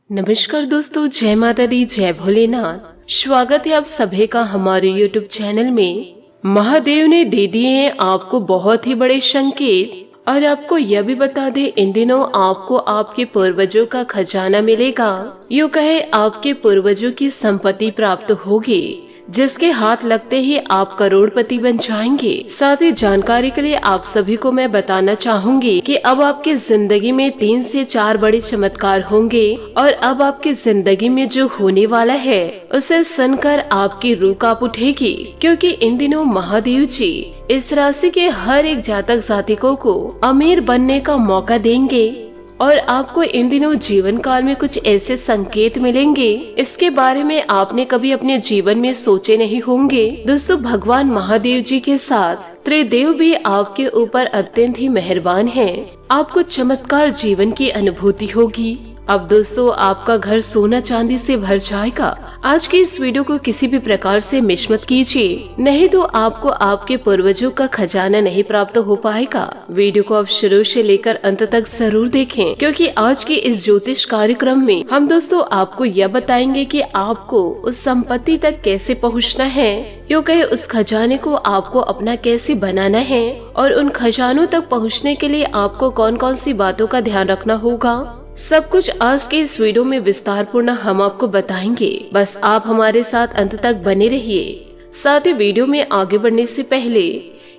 नमस्कार दोस्तों, जय माता दी, जय भोलेनाथ। स्वागत है आप सभी का हमारे YouTube चैनल में। महादेव ने दे दिए हैं आपको बहुत ही बड़े संकेत और आपको यह भी बता दे, इन दिनों आपको आपके पूर्वजों का खजाना मिलेगा। यूँ कहे आपके पूर्वजों की संपत्ति प्राप्त होगी, जिसके हाथ लगते ही आप करोड़पति बन जाएंगे। साथ ही जानकारी के लिए आप सभी को मैं बताना चाहूंगी कि अब आपकी जिंदगी में 3 से 4 बड़े चमत्कार होंगे और अब आपकी जिंदगी में जो होने वाला है उसे सुनकर आपकी रूह कांप उठेगी, क्योंकि इन दिनों महादेव जी इस राशि के हर एक जातक जातिकों को अमीर बनने का मौका देंगे और आपको इन दिनों जीवन काल में कुछ ऐसे संकेत मिलेंगे, इसके बारे में आपने कभी अपने जीवन में सोचे नहीं होंगे। दोस्तों, भगवान महादेव जी के साथ त्रिदेव भी आपके ऊपर अत्यंत ही मेहरबान हैं। आपको चमत्कार जीवन की अनुभूति होगी। अब दोस्तों, आपका घर सोना चांदी से भर जाएगा। आज की इस वीडियो को किसी भी प्रकार से मिस मत कीजिए, नहीं तो आपको आपके पूर्वजों का खजाना नहीं प्राप्त हो पाएगा। वीडियो को आप शुरू से लेकर अंत तक जरूर देखें, क्योंकि आज के इस ज्योतिष कार्यक्रम में हम दोस्तों आपको यह बताएंगे कि आपको उस संपत्ति तक कैसे पहुंचना है, यूँ कहे उस खजाने को आपको अपना कैसे बनाना है और उन खजानों तक पहुँचने के लिए आपको कौन कौन सी बातों का ध्यान रखना होगा। सब कुछ आज के इस वीडियो में विस्तार पूर्ण हम आपको बताएंगे। बस आप हमारे साथ अंत तक बने रहिए। साथ ही वीडियो में आगे बढ़ने से पहले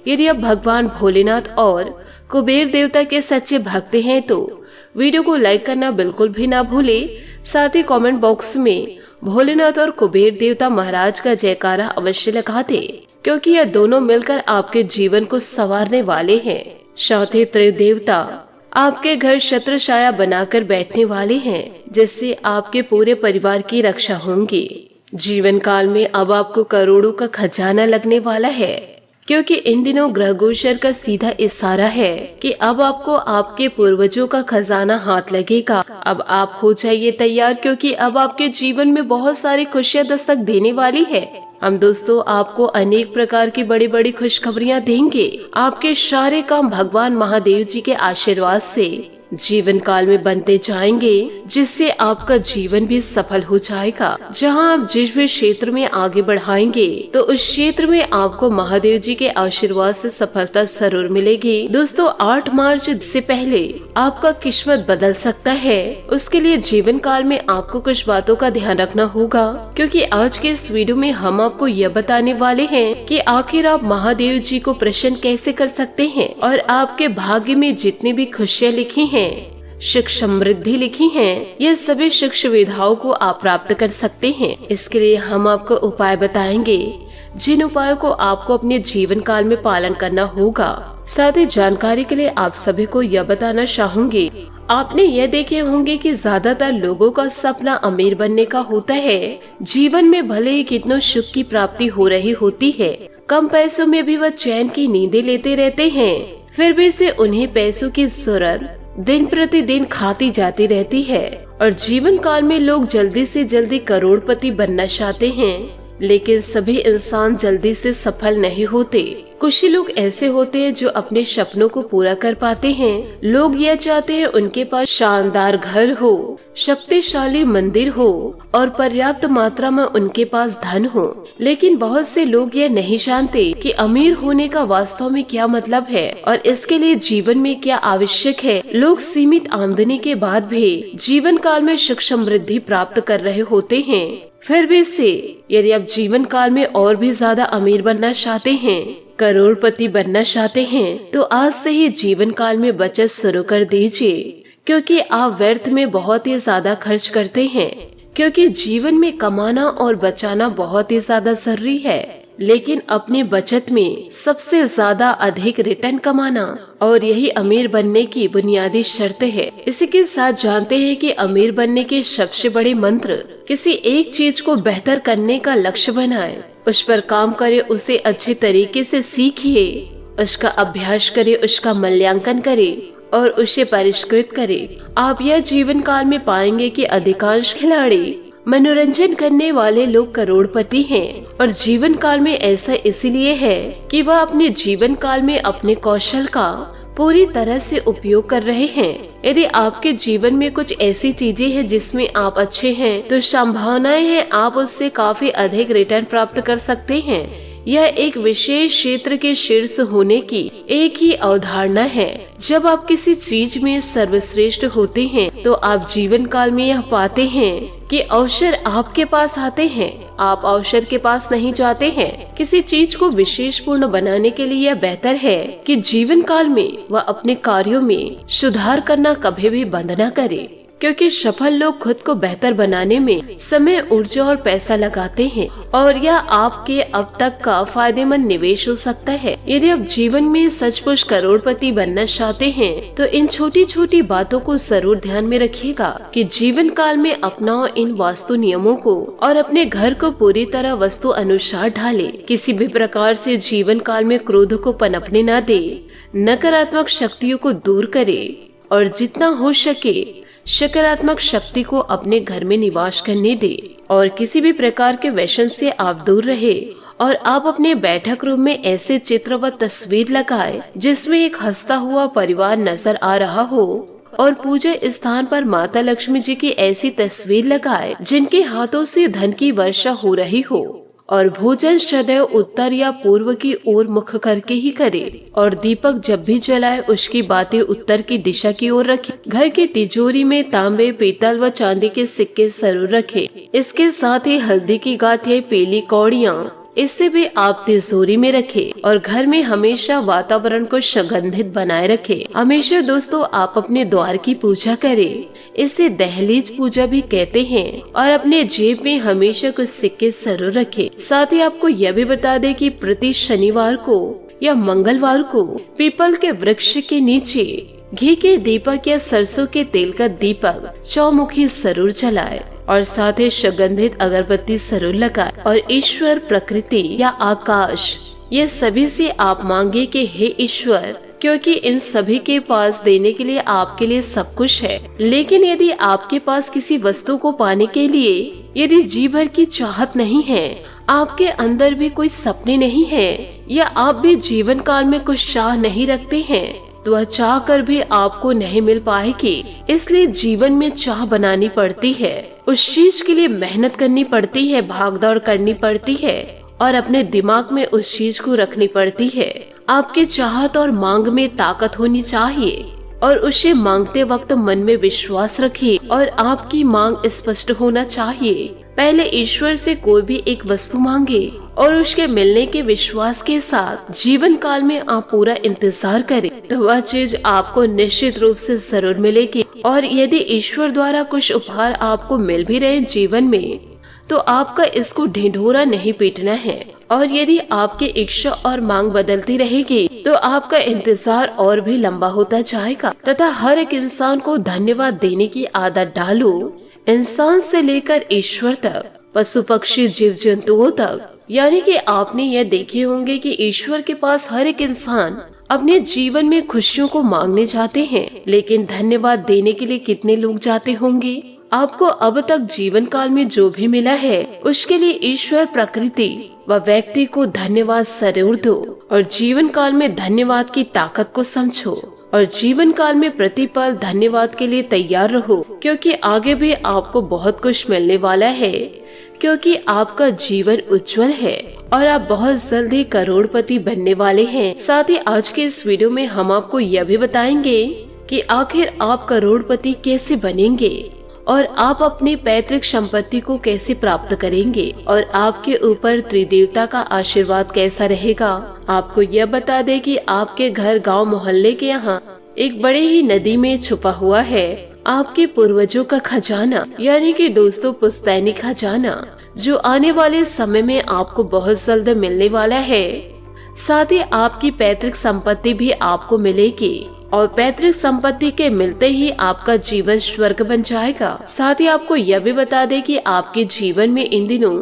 यदि आप भगवान भोलेनाथ और कुबेर देवता के सच्चे भक्त हैं तो वीडियो को लाइक करना बिल्कुल भी ना भूले। साथ ही कमेंट बॉक्स में भोलेनाथ और कुबेर देवता महाराज का जयकारा अवश्य लगा दे, क्योंकि यह दोनों मिलकर आपके जीवन को संवारने वाले हैं। साथ ही त्रिदेवता आपके घर छत्र छाया बनाकर बैठने वाले हैं, जिससे आपके पूरे परिवार की रक्षा होंगी। जीवन काल में अब आपको करोड़ों का खजाना लगने वाला है, क्योंकि इन दिनों ग्रह गोचर का सीधा इशारा है कि अब आपको आपके पूर्वजों का खजाना हाथ लगेगा। अब आप हो जाइए तैयार, क्योंकि अब आपके जीवन में बहुत सारी खुशियां दस्तक देने वाली है। हम दोस्तों आपको अनेक प्रकार की बड़ी बड़ी खुशखबरियां देंगे। आपके सारे काम भगवान महादेव जी के आशीर्वाद से जीवन काल में बनते जाएंगे, जिससे आपका जीवन भी सफल हो जाएगा। जहां आप जिस भी क्षेत्र में आगे बढ़ाएंगे तो उस क्षेत्र में आपको महादेव जी के आशीर्वाद से सफलता जरूर मिलेगी। दोस्तों, 8 मार्च से पहले आपका किस्मत बदल सकता है। उसके लिए जीवन काल में आपको कुछ बातों का ध्यान रखना होगा, क्योंकि आज के इस वीडियो में हम आपको यह बताने वाले हैं कि आखिर आप महादेव जी को प्रसन्न कैसे कर सकते हैं और आपके भाग्य में जितनी भी खुशियाँ लिखी हैं, सुख समृद्धि लिखी हैं, यह सभी सुख सुविधाओं को आप प्राप्त कर सकते हैं। इसके लिए हम आपको उपाय बताएंगे, जिन उपायों को आपको अपने जीवन काल में पालन करना होगा। साथ ही जानकारी के लिए आप सभी को यह बताना चाहूंगी, आपने यह देखे होंगे कि ज्यादातर लोगों का सपना अमीर बनने का होता है। जीवन में भले ही कितनों सुख की प्राप्ति हो रही होती है, कम पैसों में भी वह चैन की नींदें लेते रहते हैं, फिर भी से उन्हें पैसों की जरूरत दिन प्रतिदिन खाती जाती रहती है और जीवन काल में लोग जल्दी से जल्दी करोड़पति बनना चाहते हैं, लेकिन सभी इंसान जल्दी से सफल नहीं होते। कुछ ही लोग ऐसे होते हैं जो अपने सपनों को पूरा कर पाते हैं। लोग यह चाहते हैं उनके पास शानदार घर हो, शक्तिशाली मंदिर हो और पर्याप्त मात्रा में उनके पास धन हो, लेकिन बहुत से लोग यह नहीं जानते कि अमीर होने का वास्तव में क्या मतलब है और इसके लिए जीवन में क्या आवश्यक है। लोग सीमित आमदनी के बाद भी जीवन काल में सुख समृद्धि प्राप्त कर रहे होते हैं। फिर भी से यदि आप जीवन काल में और भी ज्यादा अमीर बनना चाहते हैं, करोड़पति बनना चाहते हैं, तो आज से ही जीवन काल में बचत शुरू कर दीजिए, क्योंकि आप व्यर्थ में बहुत ही ज्यादा खर्च करते हैं। क्योंकि जीवन में कमाना और बचाना बहुत ही ज्यादा जरूरी है, लेकिन अपनी बचत में सबसे ज्यादा अधिक रिटर्न कमाना और यही अमीर बनने की बुनियादी शर्त है। इसी के साथ जानते हैं कि अमीर बनने के सबसे बड़े मंत्र, किसी एक चीज को बेहतर करने का लक्ष्य बनाएं, उस पर काम करें, उसे अच्छे तरीके से सीखिए, उसका अभ्यास करें, उसका मूल्यांकन करें और उसे परिष्कृत करें। आप यह जीवन काल में पाएंगे कि अधिकांश खिलाड़ी, मनोरंजन करने वाले लोग करोड़पति हैं और जीवन काल में ऐसा इसलिए है कि वह अपने जीवन काल में अपने कौशल का पूरी तरह से उपयोग कर रहे हैं। यदि आपके जीवन में कुछ ऐसी चीजें हैं जिसमें आप अच्छे हैं, तो संभावनाएं हैं आप उससे काफी अधिक रिटर्न प्राप्त कर सकते हैं। यह एक विशेष क्षेत्र के शीर्ष होने की एक ही अवधारणा है। जब आप किसी चीज में सर्वश्रेष्ठ होते हैं, तो आप जीवन काल में यह पाते हैं कि अवसर आपके पास आते हैं, आप अवसर के पास नहीं जाते हैं। किसी चीज को विशेषपूर्ण बनाने के लिए यह बेहतर है कि जीवन काल में वह अपने कार्यों में सुधार करना कभी भी बंद न करे, क्योंकि सफल लोग खुद को बेहतर बनाने में समय, ऊर्जा और पैसा लगाते हैं और यह आपके अब तक का फायदेमंद निवेश हो सकता है। यदि आप जीवन में सचमुच करोड़पति बनना चाहते हैं, तो इन छोटी छोटी बातों को जरूर ध्यान में रखिएगा कि जीवन काल में अपनाओ इन वास्तु नियमों को और अपने घर को पूरी तरह वस्तु अनुसार ढाले। किसी भी प्रकार से जीवन काल में क्रोध को पनपने न दे, नकारात्मक शक्तियों को दूर करे और जितना हो सके सकारात्मक शक्ति को अपने घर में निवास करने दे। और किसी भी प्रकार के व्यसन से आप दूर रहे और आप अपने बैठक रूम में ऐसे चित्र व तस्वीर लगाए जिसमें एक हंसता हुआ परिवार नजर आ रहा हो और पूजा स्थान पर माता लक्ष्मी जी की ऐसी तस्वीर लगाए जिनके हाथों से धन की वर्षा हो रही हो और भोजन सदैव उत्तर या पूर्व की ओर मुख करके ही करे और दीपक जब भी जलाए उसकी बातें उत्तर की दिशा की ओर रखे। घर की तिजोरी में तांबे, पीतल व चांदी के सिक्के जरूर रखे। इसके साथ ही हल्दी की गांठें, पीली कौड़ियाँ इससे भी आप तिजोरी में रखे और घर में हमेशा वातावरण को सुगंधित बनाए रखे। हमेशा दोस्तों आप अपने द्वार की पूजा करें, इसे दहलीज पूजा भी कहते हैं। और अपने जेब में हमेशा कुछ सिक्के जरूर रखे। साथ ही आपको यह भी बता दें कि प्रति शनिवार को या मंगलवार को पीपल के वृक्ष के नीचे घी के दीपक या सरसों के तेल का दीपक चौमुखी जरूर जलाए और साथ ही सुगंधित अगरबत्ती जरूर लगाए। और ईश्वर, प्रकृति या आकाश, ये सभी से आप मांगे कि हे ईश्वर, क्योंकि इन सभी के पास देने के लिए आपके लिए सब कुछ है। लेकिन यदि आपके पास किसी वस्तु को पाने के लिए यदि जी भर की चाहत नहीं है, आपके अंदर भी कोई सपने नहीं है या आप भी जीवन काल में कुछ चाह नहीं रखते हैं, तो वह चाह कर भी आपको नहीं मिल पाएगी। इसलिए जीवन में चाह बनानी पड़ती है, उस चीज के लिए मेहनत करनी पड़ती है, भागदौड़ करनी पड़ती है और अपने दिमाग में उस चीज को रखनी पड़ती है। आपके चाहत और मांग में ताकत होनी चाहिए और उसे मांगते वक्त मन में विश्वास रखिए और आपकी मांग स्पष्ट होना चाहिए। पहले ईश्वर से कोई भी एक वस्तु मांगे और उसके मिलने के विश्वास के साथ जीवन काल में आप पूरा इंतजार करें, तो वह चीज आपको निश्चित रूप से जरूर मिलेगी। और यदि ईश्वर द्वारा कुछ उपहार आपको मिल भी रहे जीवन में, तो आपका इसको ढिंढोरा नहीं पीटना है। और यदि आपकी इच्छा और मांग बदलती रहेगी, तो आपका इंतजार और भी लंबा होता जाएगा। तथा हर एक इंसान को धन्यवाद देने की आदत डालो, इंसान से लेकर ईश्वर तक, पशु पक्षी जीव जंतुओं तक। यानी कि आपने यह देखे होंगे कि ईश्वर के पास हर एक इंसान अपने जीवन में खुशियों को मांगने जाते हैं, लेकिन धन्यवाद देने के लिए कितने लोग जाते होंगे? आपको अब तक जीवन काल में जो भी मिला है, उसके लिए ईश्वर, प्रकृति व व्यक्ति को धन्यवाद जरूर दो और जीवन काल में धन्यवाद की ताकत को समझो और जीवन काल में प्रतिपल धन्यवाद के लिए तैयार रहो, क्योंकि आगे भी आपको बहुत कुछ मिलने वाला है, क्योंकि आपका जीवन उज्जवल है और आप बहुत जल्द ही करोड़पति बनने वाले हैं। साथ ही आज के इस वीडियो में हम आपको यह भी बताएंगे कि आखिर आप करोड़पति कैसे बनेंगे और आप अपनी पैतृक संपत्ति को कैसे प्राप्त करेंगे और आपके ऊपर त्रिदेवता का आशीर्वाद कैसा रहेगा। आपको यह बता दें कि आपके घर, गांव, मोहल्ले के यहाँ एक बड़े ही नदी में छुपा हुआ है आपके पूर्वजों का खजाना, यानी कि दोस्तों पुश्तैनी खजाना, जो आने वाले समय में आपको बहुत जल्द मिलने वाला है। साथ ही आपकी पैतृक संपत्ति भी आपको मिलेगी और पैतृक संपत्ति के मिलते ही आपका जीवन स्वर्ग बन जाएगा। साथ ही आपको यह भी बता दें कि आपके जीवन में इन दिनों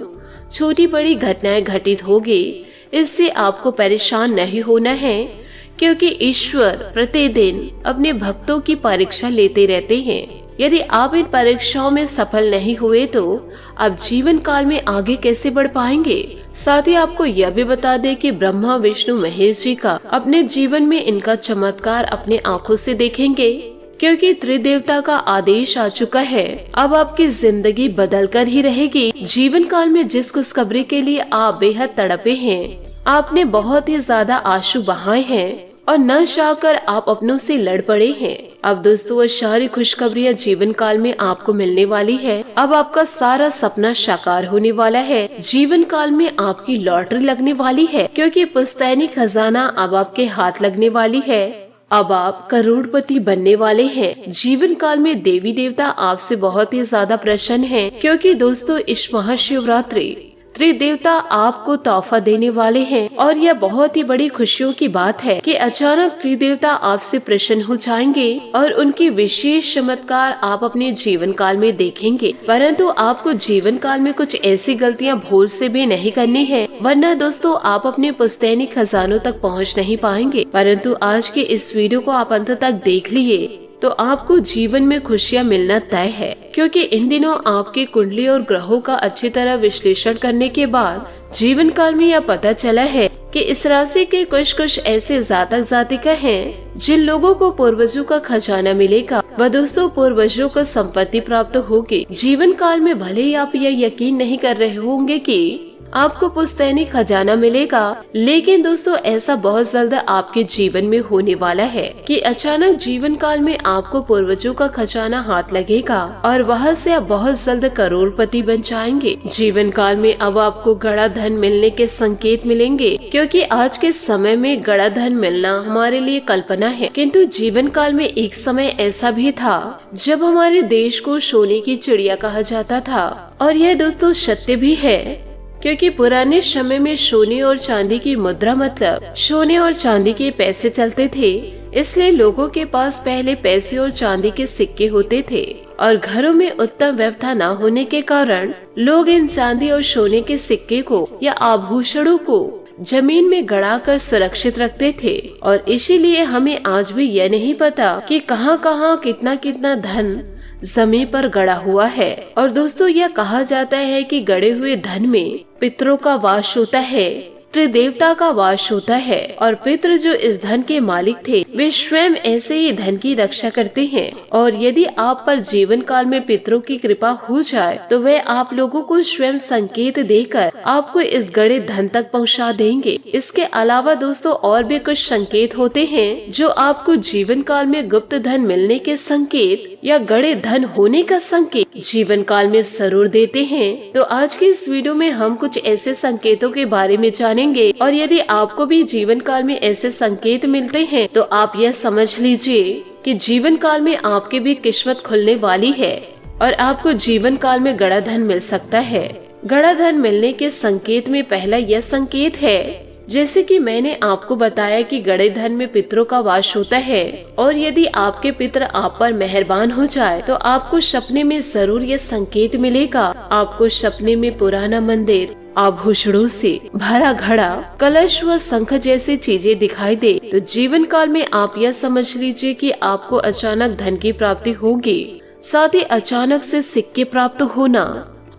छोटी बड़ी घटनाएं घटित होगी, इससे आपको परेशान नहीं होना है, क्योंकि ईश्वर प्रतिदिन अपने भक्तों की परीक्षा लेते रहते हैं। यदि आप इन परीक्षाओं में सफल नहीं हुए, तो आप जीवन काल में आगे कैसे बढ़ पाएंगे। साथ ही आपको यह भी बता दें कि ब्रह्मा विष्णु महेश जी का अपने जीवन में इनका चमत्कार अपने आंखों से देखेंगे, क्योंकि त्रिदेवता का आदेश आ चुका है। अब आपकी जिंदगी बदल कर ही रहेगी। जीवन काल में जिस खुशखबरी के लिए आप बेहद तड़पे हैं, आपने बहुत ही ज्यादा आंसू बहाए हैं और न चाहकर आप अपनों से लड़ पड़े हैं। अब दोस्तों वो सारी खुशखबरियाँ जीवन काल में आपको मिलने वाली है। अब आपका सारा सपना साकार होने वाला है। जीवन काल में आपकी लॉटरी लगने वाली है, क्योंकि पुश्तैनी खजाना अब आपके हाथ लगने वाली है। अब आप करोड़पति बनने वाले हैं। जीवन काल में देवी देवता आपसे बहुत ही ज्यादा प्रसन्न हैं, क्योंकि दोस्तों इस महाशिवरात्रि त्रिदेवता आपको तोहफा देने वाले हैं। और यह बहुत ही बड़ी खुशियों की बात है कि अचानक त्रिदेवता आपसे प्रसन्न हो जाएंगे और उनकी विशेष चमत्कार आप अपने जीवन काल में देखेंगे। परंतु आपको जीवन काल में कुछ ऐसी गलतियां भूल से भी नहीं करनी है, वरना दोस्तों आप अपने पुश्तैनी खजानों तक पहुंच नहीं पाएंगे। परंतु आज के इस वीडियो को आप अंत तक देख लिए तो आपको जीवन में खुशियां मिलना तय है, क्योंकि इन दिनों आपकी कुंडली और ग्रहों का अच्छी तरह विश्लेषण करने के बाद जीवन काल में यह पता चला है कि इस राशि के कुछ ऐसे जातक जातिका हैं जिन लोगों को पूर्वजों का खजाना मिलेगा व दोस्तों पूर्वजों को संपत्ति प्राप्त होगी। जीवन काल में भले ही आप यह यकीन नहीं कर रहे होंगे कि आपको पुश्तैनी खजाना मिलेगा, लेकिन दोस्तों ऐसा बहुत जल्द आपके जीवन में होने वाला है कि अचानक जीवन काल में आपको पूर्वजों का खजाना हाथ लगेगा और वहाँ से आप बहुत जल्द करोड़पति बन जाएंगे। जीवन काल में अब आपको गड़ा धन मिलने के संकेत मिलेंगे, क्योंकि आज के समय में गड़ा धन मिलना हमारे लिए कल्पना है, किंतु जीवन काल में एक समय ऐसा भी था जब हमारे देश को सोने की चिड़िया कहा जाता था। और यह दोस्तों सत्य भी है, क्योंकि पुराने समय में सोने और चांदी की मुद्रा मतलब सोने और चांदी के पैसे चलते थे। इसलिए लोगों के पास पहले पैसे और चांदी के सिक्के होते थे और घरों में उत्तम व्यवस्था न होने के कारण लोग इन चांदी और सोने के सिक्के को या आभूषणों को जमीन में गड़ाकर सुरक्षित रखते थे। और इसीलिए हमें आज भी यह नहीं पता कि कहाँ कहाँ कितना कितना धन जमीन पर गड़ा हुआ है। और दोस्तों यह कहा जाता है कि गड़े हुए धन में पितरों का वास होता है, त्रिदेवता का वास होता है, और पितृ जो इस धन के मालिक थे वे स्वयं ऐसे ही धन की रक्षा करते हैं। और यदि आप पर जीवन काल में पितरों की कृपा हो जाए तो वे आप लोगों को स्वयं संकेत देकर आपको इस गड़े धन तक पहुंचा देंगे। इसके अलावा दोस्तों और भी कुछ संकेत होते हैं जो आपको जीवन काल में गुप्त धन मिलने के संकेत या गड़े धन होने का संकेत जीवन काल में जरूर देते हैं। तो आज की इस वीडियो में हम कुछ ऐसे संकेतों के बारे में जानेंगे, और यदि आपको भी जीवन काल में ऐसे संकेत मिलते हैं तो आप यह समझ लीजिए कि जीवन काल में आपकी भी किस्मत खुलने वाली है और आपको जीवन काल में गड़ा धन मिल सकता है। गड़ा धन मिलने के संकेत में पहला यह संकेत है, जैसे कि मैंने आपको बताया कि गड़े धन में पितरों का वास होता है, और यदि आपके पितर आप पर मेहरबान हो जाए तो आपको सपने में जरूर ये संकेत मिलेगा। आपको सपने में पुराना मंदिर, आभूषणों से भरा घड़ा, कलश व शंख जैसी चीजें दिखाई दे तो जीवन काल में आप यह समझ लीजिए कि आपको अचानक धन की प्राप्ति होगी। साथ ही अचानक से सिक्के प्राप्त होना,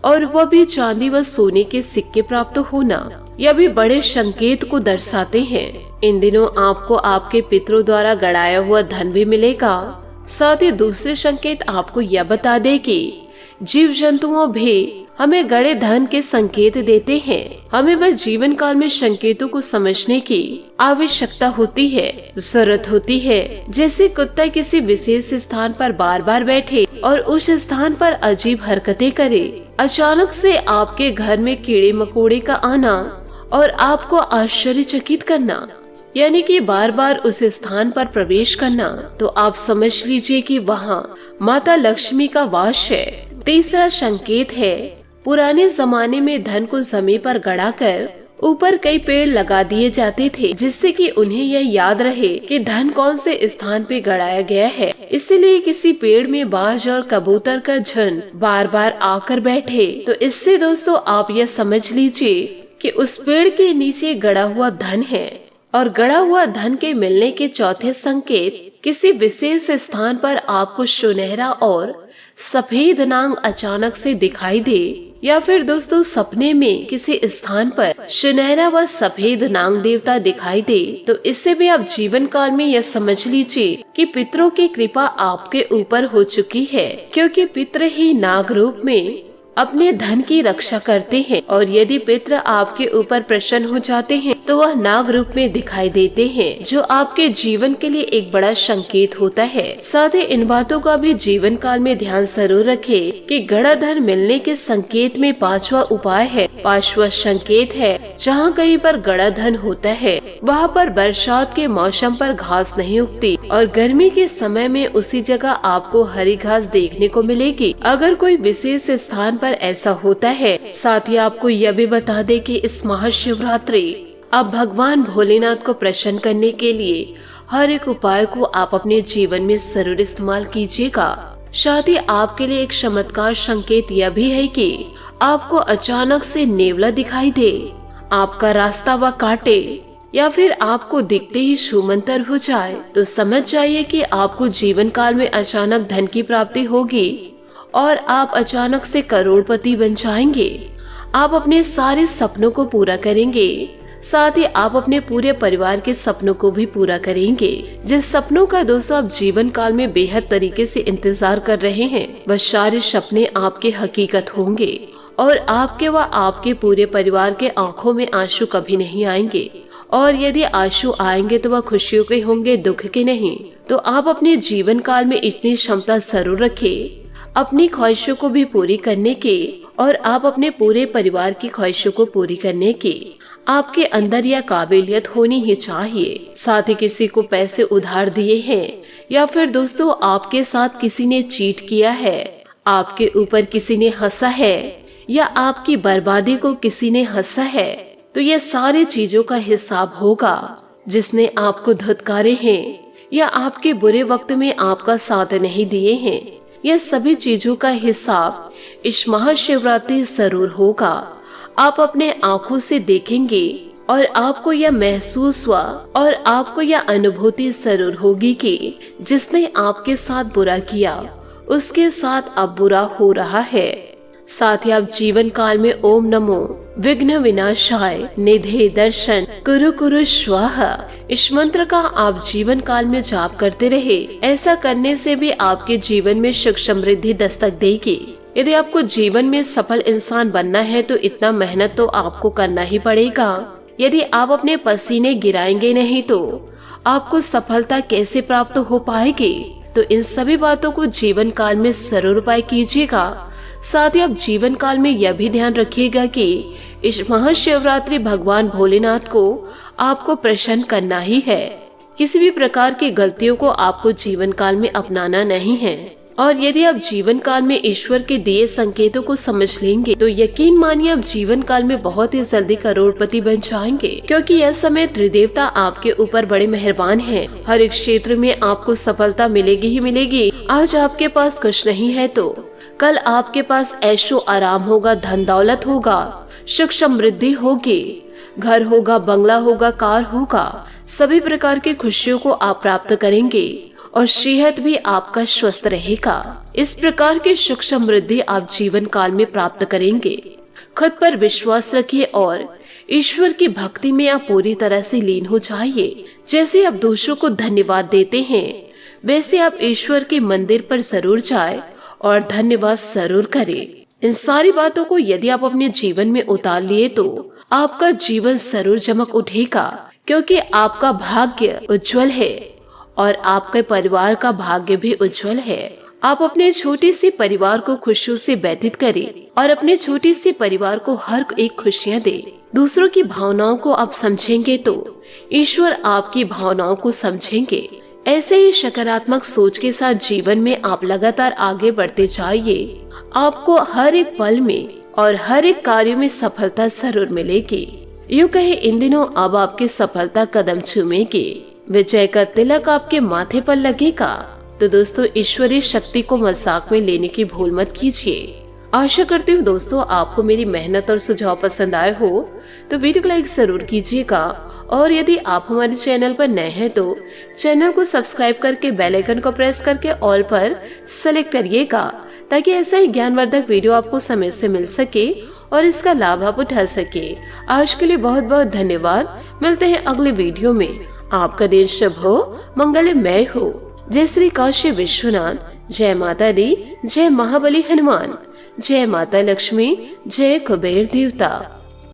और वह भी चांदी व सोने के सिक्के प्राप्त होना, यह भी बड़े संकेत को दर्शाते हैं। इन दिनों आपको आपके पितरों द्वारा गड़ाया हुआ धन भी मिलेगा। साथ ही दूसरे संकेत आपको यह बता दे कि जीव जंतुओं भी हमें गड़े धन के संकेत देते हैं। हमें बस जीवन काल में संकेतों को समझने की आवश्यकता होती है, जरूरत होती है। जैसे कुत्ता किसी विशेष स्थान पर बार बार बैठे और उस स्थान पर अजीब हरकतें करे, अचानक से आपके घर में कीड़े मकोड़े का आना और आपको आश्चर्यचकित करना, यानी कि बार बार उस स्थान पर प्रवेश करना, तो आप समझ लीजिए कि वहाँ माता लक्ष्मी का वास है। तीसरा संकेत है, पुराने जमाने में धन को जमीन पर गड़ाकर ऊपर कई पेड़ लगा दिए जाते थे, जिससे कि उन्हें यह याद रहे कि धन कौन से स्थान पे गड़ाया गया है। इसीलिए किसी पेड़ में बाज और कबूतर का झुंड बार बार आकर बैठे तो इससे दोस्तों आप यह समझ लीजिए कि उस पेड़ के नीचे गड़ा हुआ धन है। और गड़ा हुआ धन के मिलने के चौथे संकेत, किसी विशेष स्थान पर आपको सुनहरा और सफेद नाग अचानक से दिखाई दे या फिर दोस्तों सपने में किसी स्थान पर सुनहरा व सफेद नाग देवता दिखाई दे, तो इससे भी आप जीवन काल में यह समझ लीजिए कि पितरों की कृपा आपके ऊपर हो चुकी है, क्योंकि पितर ही नाग रूप में अपने धन की रक्षा करते हैं। और यदि पितर आपके ऊपर प्रसन्न हो जाते हैं तो वह नाग रूप में दिखाई देते हैं, जो आपके जीवन के लिए एक बड़ा संकेत होता है। साथ ही इन बातों का भी जीवन काल में ध्यान जरूर रखें कि गड़ा धन मिलने के संकेत में पांचवा उपाय है, पांचवा संकेत है, जहाँ कहीं पर गड़ा धन होता है वहाँ पर बरसात के मौसम पर घास नहीं उगती और गर्मी के समय में उसी जगह आपको हरी घास देखने को मिलेगी। अगर कोई विशेष स्थान पर ऐसा होता है। साथ ही आपको यह भी बता दे कि इस महाशिवरात्रि आप भगवान भोलेनाथ को प्रसन्न करने के लिए हर एक उपाय को आप अपने जीवन में जरूर इस्तेमाल कीजिएगा। साथ ही आपके लिए एक चमत्कार संकेत यह भी है कि आपको अचानक से नेवला दिखाई दे, आपका रास्ता व काटे या फिर आपको दिखते ही छूमंतर हो जाए, तो समझ जाइए कि आपको जीवन काल में अचानक धन की प्राप्ति होगी और आप अचानक से करोड़पति बन जाएंगे। आप अपने सारे सपनों को पूरा करेंगे, साथ ही आप अपने पूरे परिवार के सपनों को भी पूरा करेंगे। जिस सपनों का दोस्तों आप जीवन काल में बेहद तरीके से इंतजार कर रहे हैं, वह सारे सपने आपके हकीकत होंगे और आपके व आपके पूरे परिवार के आंखों में आंसू कभी नहीं आएंगे। और यदि आंसू आएंगे तो वह खुशियों के होंगे, दुख के नहीं। तो आप अपने जीवन काल में इतनी क्षमता जरूर रखें अपनी ख्वाहिशों को भी पूरी करने के और आप अपने पूरे परिवार की ख्वाहिशों को पूरी करने की आपके अंदर यह काबिलियत होनी ही चाहिए। साथ ही किसी को पैसे उधार दिए हैं या फिर दोस्तों आपके साथ किसी ने चीट किया है, आपके ऊपर किसी ने हंसा है या आपकी बर्बादी को किसी ने हंसा है, तो यह सारी चीजों का हिसाब होगा। जिसने आपको धुतकारे हैं या आपके बुरे वक्त में आपका साथ नहीं दिए हैं, यह सभी चीजों का हिसाब इस महाशिवरात्रि जरूर होगा। आप अपने आंखों से देखेंगे और आपको यह महसूस हुआ और आपको यह अनुभूति जरूर होगी कि जिसने आपके साथ बुरा किया उसके साथ अब बुरा हो रहा है। साथ ही आप जीवन काल में ओम नमो विघ्न विनाशाय निधे दर्शन कुरु कुरु स्वाहा इस मंत्र का आप जीवन काल में जाप करते रहे। ऐसा करने से भी आपके जीवन में सुख समृद्धि दस्तक देगी। यदि आपको जीवन में सफल इंसान बनना है तो इतना मेहनत तो आपको करना ही पड़ेगा। यदि आप अपने पसीने गिराएंगे नहीं तो आपको सफलता कैसे प्राप्त हो पाएगी। तो इन सभी बातों को जीवन काल में जरूर उपाय कीजिएगा। साथ ही आप जीवन काल में यह भी ध्यान रखिएगा कि इस महाशिवरात्रि भगवान भोलेनाथ को आपको प्रसन्न करना ही है। किसी भी प्रकार की गलतियों को आपको जीवन काल में अपनाना नहीं है। और यदि आप जीवन काल में ईश्वर के दिए संकेतों को समझ लेंगे तो यकीन मानिए आप जीवन काल में बहुत ही जल्दी करोड़पति बन जाएंगे, क्योंकि यह समय त्रिदेवता आपके ऊपर बड़े मेहरबान हैं। हर एक क्षेत्र में आपको सफलता मिलेगी ही मिलेगी। आज आपके पास कुछ नहीं है तो कल आपके पास ऐशो आराम होगा, धन दौलत होगा, सुख समृद्धि होगी, घर होगा, बंगला होगा, कार होगा, सभी प्रकार की खुशियों को आप प्राप्त करेंगे और सेहत भी आपका स्वस्थ रहेगा। इस प्रकार की सुख समृद्धि आप जीवन काल में प्राप्त करेंगे। खुद पर विश्वास रखिए और ईश्वर की भक्ति में आप पूरी तरह से लीन हो जाइए। जैसे आप दूसरों को धन्यवाद देते हैं वैसे आप ईश्वर के मंदिर पर जरूर जाए और धन्यवाद जरूर करें। इन सारी बातों को यदि आप अपने जीवन में उतार लिए तो आपका जीवन जरूर चमक उठेगा, क्योंकि आपका भाग्य उज्जवल है और आपके परिवार का भाग्य भी उज्जवल है। आप अपने छोटे से परिवार को खुशियों से व्यतीत करें और अपने छोटे से परिवार को हर एक खुशियाँ दे। दूसरों की भावनाओं को आप समझेंगे तो ईश्वर आपकी भावनाओं को समझेंगे। ऐसे ही सकारात्मक सोच के साथ जीवन में आप लगातार आगे बढ़ते जाइए। आपको हर एक पल में और हर एक कार्य में सफलता जरूर मिलेगी। यूँ कहे इन दिनों अब आपकी सफलता कदम चूमेगी, विजय का तिलक आपके माथे पर लगेगा। तो दोस्तों ईश्वरीय शक्ति को मजाक में लेने की भूल मत कीजिए। आशा करती हूँ दोस्तों आपको मेरी मेहनत और सुझाव पसंद आए हो तो वीडियो को लाइक जरूर कीजिएगा और यदि आप हमारे चैनल पर नए हैं तो चैनल को सब्सक्राइब करके बेल आइकन को प्रेस करके ऑल पर सेलेक्ट करिएगा, ताकि ऐसा ही ज्ञानवर्धक वीडियो आपको समय से मिल सके और इसका लाभ आप उठा सके। आज के लिए बहुत बहुत धन्यवाद। मिलते हैं अगले वीडियो में। आपका दिन शुभ हो, मंगलमय हो। जय श्री काशी विश्वनाथ, जय माता दी, जय महाबली हनुमान, जय माता लक्ष्मी, जय कुबेर देवता।